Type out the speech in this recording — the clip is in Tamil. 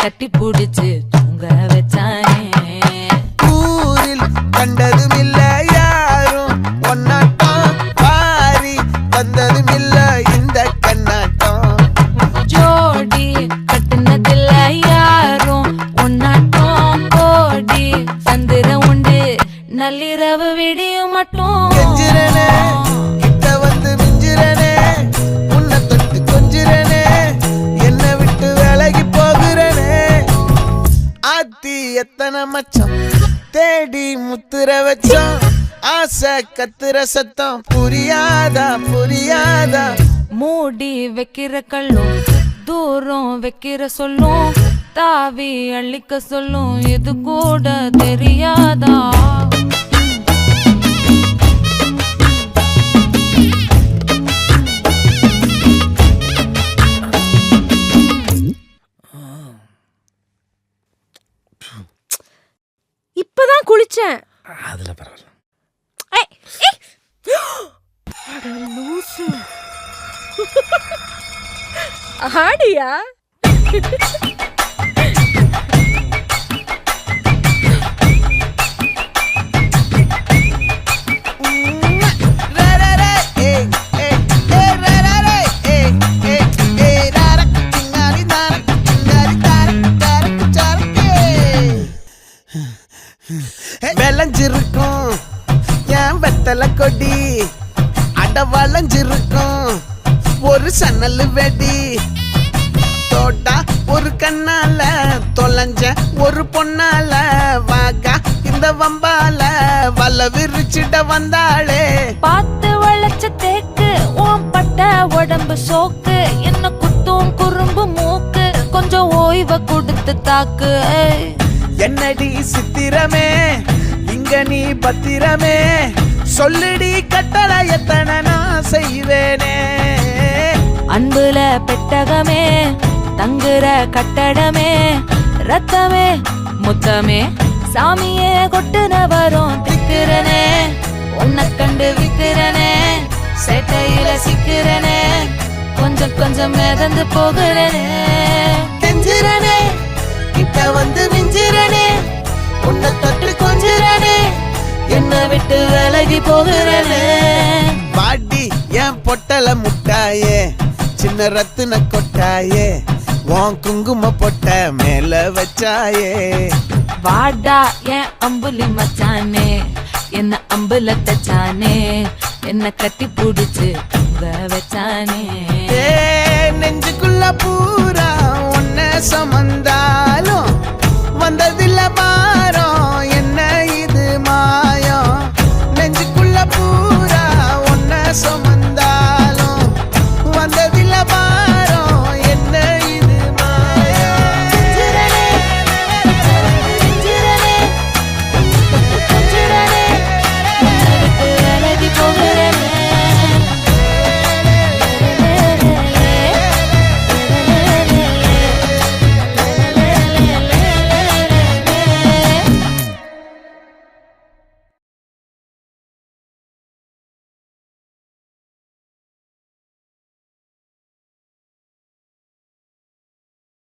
கட்டி புடிச்சு தூங்க வச்சானே. ஊரில் கண்டதும் இல்ல யாரும் ஒன்னாட்டம், பாரி வந்ததும் இல்ல இந்த கண்ணாட்டம். ஜோடி கட்டுனதில்ல யாரும் ஒன்னாட்டம், கோடி சந்திரம் உண்டு நள்ளிரவு விடியும் மட்டும். கெஞ்சிரனே கிட்ட வந்து மிஞ்சிரனே, உன்னை தொட்டு கொஞ்சிரனே, என்ன விட்டு விலகி போகிறனே. ஆத்தி எத்தனை மச்சம் தேடி முத்துற வச்சோம், ஆசை கத்துற சத்தம் புரியாதா புரியாதா. மூடி வைக்கிற கல்லும் தூரம் வைக்கிற சொல்லும், தாவி அள்ளிக்க சொல்லும் இது கூட தெரியாதா. இப்பதான் குளிச்சேன். அதுல பரவாயில்ல. ஆடியா? விளைஞ்சிருக்கும் என் வெத்தலை கொடி, அட வளைஞ்சிருக்கும் ஒரு சன்னல் வெடி. தோட்டா ஒரு கண்ணால தொலைஞ்ச ஒரு பொண்ணால, வாகா இந்த வம்பால வல விரிச்சிட வந்தாளே. பார்த்து வளைச்ச தேக்கு ஓம் பட்ட உடம்பு சோக்கு, என்ன குத்தும் குறும்பு மூக்கு கொஞ்சம் ஓய்வ கொடுத்து தாக்கு. என்னடி சித்திரமே இங்க நீ பத்திரமே, சொல்லுடி கட்டளை எத்தனை நான் செய்வேனே. அன்புல பெட்டகமே தங்குற கட்டடமே, ரத்தமே முத்தமே சாமியே கொட்டுன வரும் திக்கிறனே. உன்னை கண்டு விக்கிறனே, சேட்டையில சிக்கிறனே, கொஞ்சம் கொஞ்சம் மிதந்து போகிறனே. கெஞ்சிரனே கிட்ட வந்து மிஞ்சிரனே, உன்னை தொட்டு கொஞ்சிரனே, என்ன விட்டு விலகி போகிறனே. பாட்டி என் பொட்டல முட்டாயே, சின்ன ரத்தின கொட்டாயே, உன் குங்கும பொட்ட மேல வச்சாயே. வாடா என் அம்புலி மச்சானே, என்ன அம்புல தச்சானே, என்ன கட்டி புடிச்சு தூங்க வச்சானே. நெஞ்சுக்குள்ள பூரா ஒன்ன சமந்த